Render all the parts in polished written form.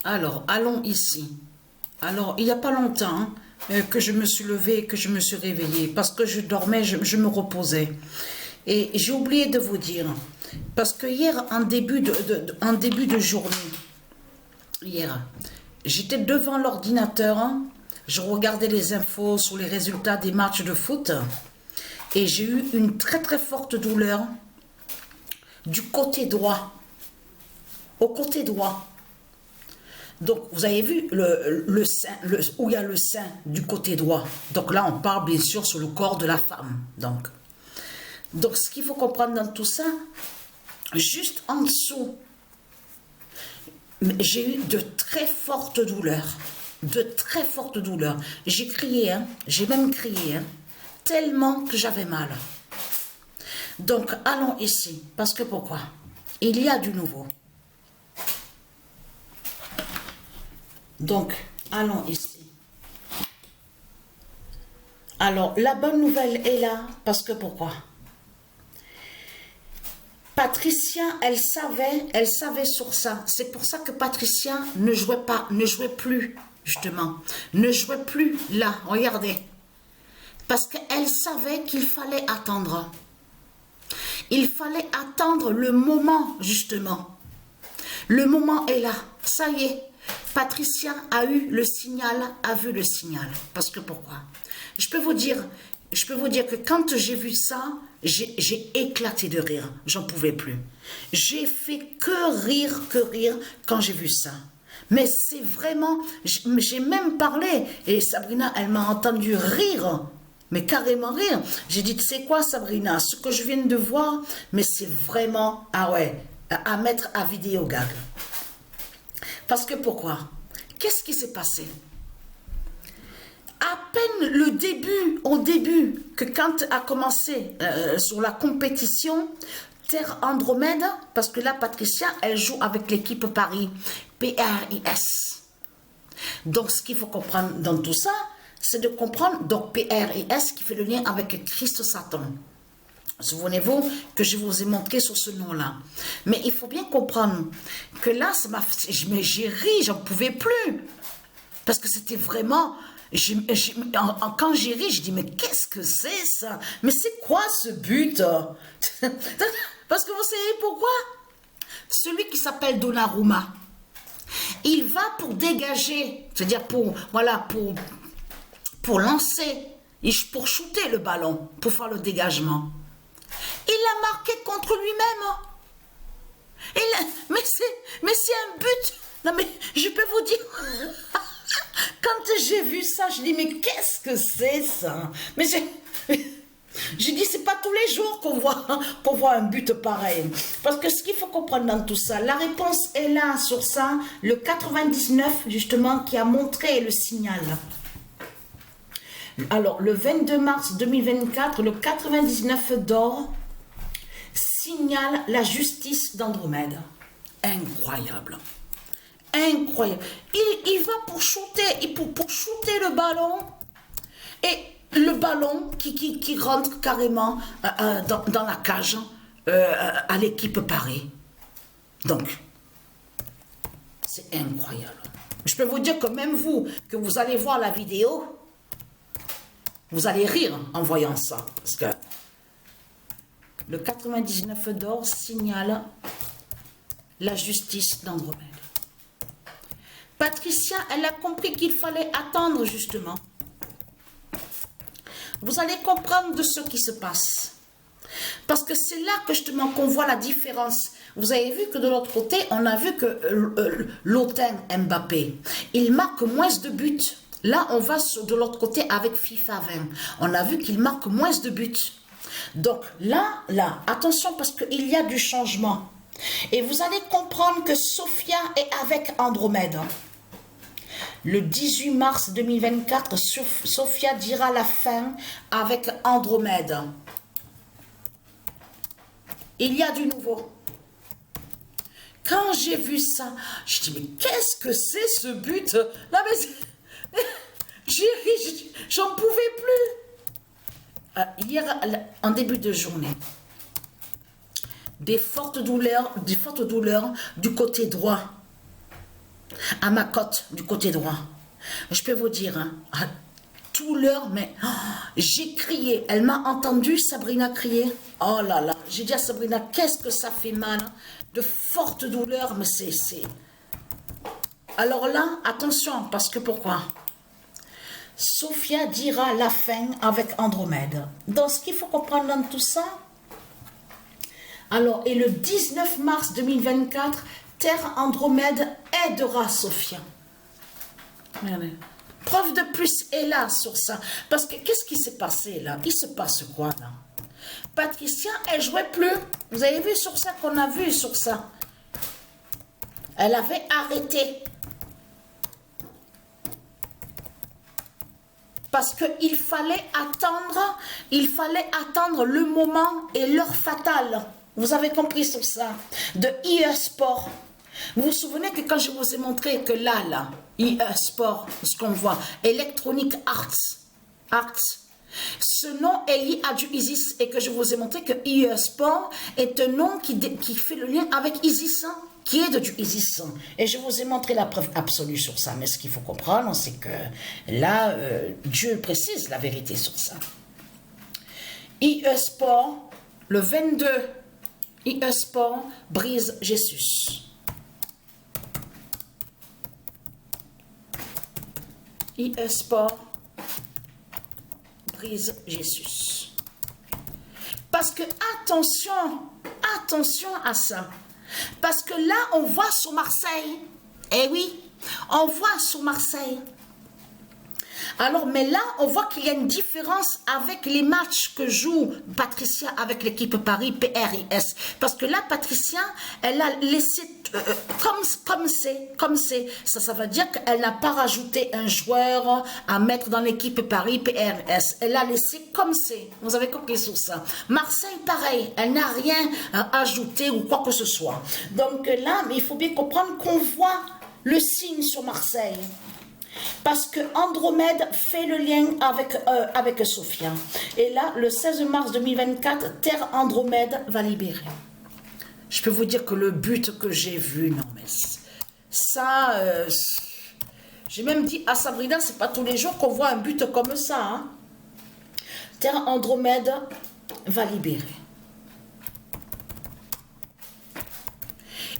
Alors, allons ici. Alors, il n'y a pas longtemps que je me suis levée, que je me suis réveillée, parce que je dormais, je me reposais. Et j'ai oublié de vous dire, parce que hier, en début de journée, hier, j'étais devant l'ordinateur, hein, je regardais les infos sur les résultats des matchs de foot, et j'ai eu une très très forte douleur du côté droit, au côté droit. Donc, vous avez vu le sein, où il y a le sein du côté droit. Donc là, on parle bien sûr sur le corps de la femme. Donc ce qu'il faut comprendre dans tout ça, juste en dessous, j'ai eu de très fortes douleurs. De très fortes douleurs. J'ai crié, hein, j'ai même crié, hein, tellement que j'avais mal. Donc, allons ici. Parce que pourquoi? Il y a du nouveau. Donc, allons ici. Alors, la bonne nouvelle est là, parce que pourquoi? Patricia, elle savait sur ça. C'est pour ça que Patricia ne jouait plus, justement. Ne jouait plus là, regardez. Parce qu'elle savait qu'il fallait attendre. Il fallait attendre le moment, justement. Le moment est là. Ça y est. Patricia a eu le signal, a vu le signal. Parce que pourquoi? Je peux vous dire que quand j'ai vu ça, j'ai éclaté de rire. J'en pouvais plus. J'ai fait que rire quand j'ai vu ça. Mais c'est vraiment, j'ai même parlé et Sabrina, elle m'a entendu rire. Mais carrément rire. J'ai dit, tu sais quoi Sabrina, ce que je viens de voir, mais c'est vraiment, ah ouais, à mettre à vidéo gag. Parce que pourquoi? Qu'est-ce qui s'est passé? À peine au début, que quand a commencé sur la compétition, Terre Andromède, parce que là, Patricia, elle joue avec l'équipe Paris, PRIS. Donc, ce qu'il faut comprendre dans tout ça, c'est de comprendre, donc PRIS qui fait le lien avec Christ Satan. Souvenez-vous que je vous ai montré sur ce nom-là. Mais il faut bien comprendre que là, j'ai ri, j'en pouvais plus. Parce que c'était vraiment... quand j'ai ri, je dis, mais qu'est-ce que c'est ça? Mais c'est quoi ce but? Parce que vous savez pourquoi? Celui qui s'appelle Donnarumma, il va pour dégager, c'est-à-dire pour lancer, pour shooter le ballon, pour faire le dégagement. Il l'a marqué contre lui-même. Mais c'est un but. Non mais je peux vous dire, quand j'ai vu ça, je dis mais qu'est-ce que c'est ça? Mais je dis c'est pas tous les jours qu'on voit un but pareil. Parce que ce qu'il faut comprendre dans tout ça, la réponse est là sur ça, le 99 justement qui a montré le signal. Alors le 22 mars 2024, le 99 d'or signale la justice d'Andromède. Incroyable. Incroyable. Il va pour shooter, pour shooter le ballon. Et le ballon qui rentre carrément dans la cage à l'équipe Paris. Donc, c'est incroyable. Je peux vous dire que même vous, que vous allez voir la vidéo, vous allez rire en voyant ça. Parce que le 99 d'or signale la justice d'Andromède. Patricia, elle a compris qu'il fallait attendre justement. Vous allez comprendre de ce qui se passe. Parce que c'est là que justement qu'on voit la différence. Vous avez vu que de l'autre côté, on a vu que l'Oten Mbappé, il marque moins de buts. Là, on va de l'autre côté avec FIFA 20. On a vu qu'il marque moins de buts. Donc là, attention parce qu'il y a du changement. Et vous allez comprendre que Sophia est avec Andromède. Le 18 mars 2024, Sophia dira la fin avec Andromède. Il y a du nouveau. Quand j'ai vu ça, je dis mais qu'est-ce que c'est ce but? Là, mais j'ai ri, j'en pouvais plus. Hier, en début de journée, des fortes douleurs du côté droit. à ma côte, du côté droit. Je peux vous dire, hein, à tout l'heure, mais oh, j'ai crié. Elle m'a entendu, Sabrina, crier. Oh là là, j'ai dit à Sabrina, qu'est-ce que ça fait mal, hein, de fortes douleurs, mais c'est... Alors là, attention, parce que pourquoi? Sophia dira la fin avec Andromède. Donc, ce qu'il faut comprendre dans tout ça, alors, et le 19 mars 2024, Terre Andromède aidera Sophia. Regardez. Preuve de plus est là sur ça. Parce que qu'est-ce qui s'est passé là? Il se passe quoi là? Patricia, elle jouait plus. Vous avez vu sur ça qu'on a vu sur ça? Elle avait arrêté. Parce qu'il fallait attendre le moment et l'heure fatale. Vous avez compris sur ça? De IE Sport. Vous vous souvenez que quand je vous ai montré que là, IE Sport, ce qu'on voit, Electronic Arts, ce nom est lié à du ISIS et que je vous ai montré que IE Sport est un nom qui fait le lien avec ISIS, hein, qui est de du ISIS. Et je vous ai montré la preuve absolue sur ça. Mais ce qu'il faut comprendre, c'est que là, Dieu précise la vérité sur ça. IE Sport, le 22, IE Sport brise Jésus. IE Sport brise Jésus. Parce que attention à ça. Parce que là, on voit sur Marseille. Eh oui, on voit sur Marseille. Alors, mais là, on voit qu'il y a une différence avec les matchs que joue Patricia avec l'équipe Paris, PRIS. Parce que là, Patricia, elle a laissé comme c'est. Ça veut dire qu'elle n'a pas rajouté un joueur à mettre dans l'équipe Paris, PRS. Elle a laissé comme c'est. Vous avez compris sur ça. Marseille, pareil. Elle n'a rien ajouté ou quoi que ce soit. Donc là, mais il faut bien comprendre qu'on voit le signe sur Marseille. Parce que Andromède fait le lien avec Sophia. Et là, le 16 mars 2024, Terre Andromède va libérer. Je peux vous dire que le but que j'ai vu, non mais ça, j'ai même dit à Sabrina, c'est pas tous les jours qu'on voit un but comme ça. Hein. Terre Andromède va libérer.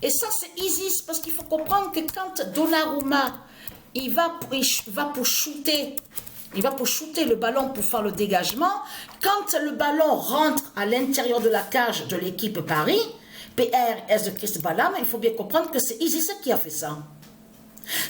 Et ça, c'est Isis, parce qu'il faut comprendre que quand Donnarumma, il va pour shooter le ballon pour faire le dégagement, quand le ballon rentre à l'intérieur de la cage de l'équipe Paris, PRS de Christ Balam, il faut bien comprendre que c'est Isis qui a fait ça.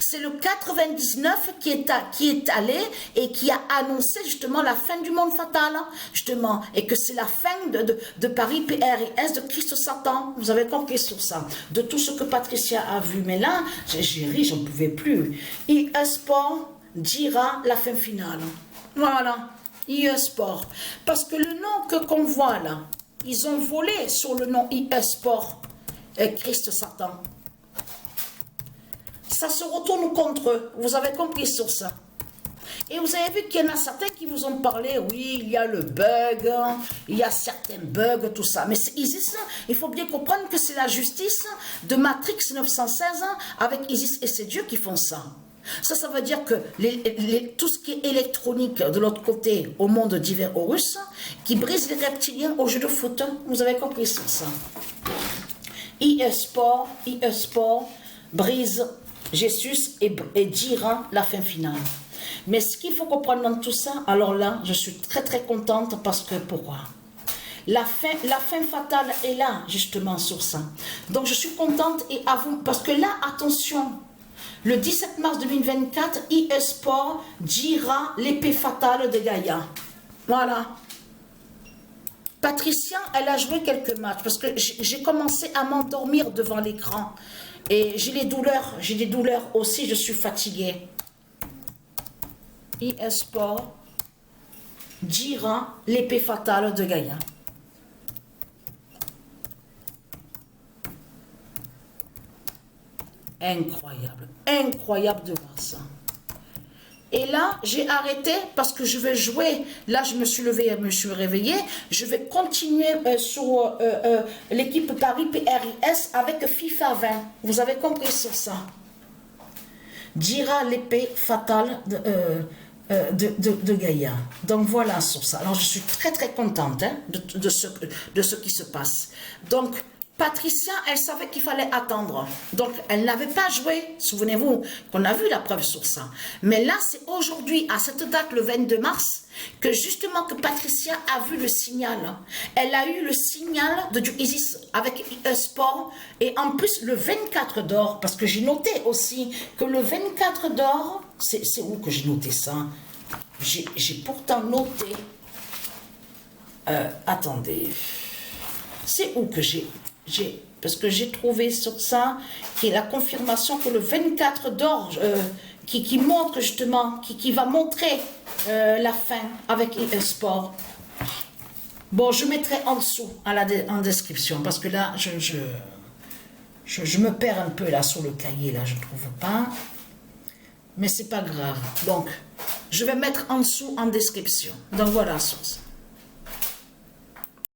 C'est le 99 qui est allé et qui a annoncé justement la fin du monde fatal, justement, et que c'est la fin de Paris PRS de Christ Satan. Vous avez compris sur ça, de tout ce que Patricia a vu. Mais là, j'ai ri, j'en pouvais plus. IE Sport dira la fin finale. Voilà, IE Sport. Parce que le nom qu'on voit là, ils ont volé sur le nom IE Sport, Christ Satan. Ça se retourne contre eux. Vous avez compris sur ça. Et vous avez vu qu'il y en a certains qui vous ont parlé, oui, il y a le bug, il y a certains bugs, tout ça. Mais c'est Isis, il faut bien comprendre que c'est la justice de Matrix 916 avec Isis et ses dieux qui font ça. Ça veut dire que tout ce qui est électronique de l'autre côté, au monde divers Horus, qui brise les reptiliens au jeu de foot. Vous avez compris sur ça. IE Sport brise Jésus et dira la fin finale. Mais ce qu'il faut comprendre dans tout ça, alors là, je suis très très contente parce que pourquoi? La fin fatale est là, justement, sur ça. Donc je suis contente et à vous, parce que là, attention, le 17 mars 2024, IE Sport dira l'épée fatale de Gaïa. Voilà. Patricia, elle a joué quelques matchs parce que j'ai commencé à m'endormir devant l'écran. Et j'ai des douleurs aussi, je suis fatiguée. IE Sport dira l'épée fatale de Gaïa. Incroyable, incroyable de voir ça. Et là, j'ai arrêté parce que je vais jouer. Là, je me suis levée, je me suis réveillée. Je vais continuer sur l'équipe Paris PRIS avec FIFA 20. Vous avez compris sur ça. dira l'épée fatale de Gaïa. Donc voilà sur ça. Alors je suis très très contente hein, de ce qui se passe. Donc Patricia, elle savait qu'il fallait attendre. Donc elle n'avait pas joué. Souvenez-vous qu'on a vu la preuve sur ça. Mais là c'est aujourd'hui, à cette date, le 22 mars, que justement que Patricia a vu le signal. Elle a eu le signal de du Isis avec Sport et en plus le 24 d'or, parce que j'ai noté aussi que le 24 d'or, c'est où que j'ai noté ça? J'ai pourtant noté, attendez, c'est où que parce que j'ai trouvé sur ça qui est la confirmation que le 24 d'or qui montre justement, qui va montrer la fin avec Sport. Bon, je mettrai en dessous en description parce que là, je me perds un peu là sur le cahier, là, je ne trouve pas. Mais c'est pas grave. Donc, je vais mettre en dessous en description. Donc voilà, source.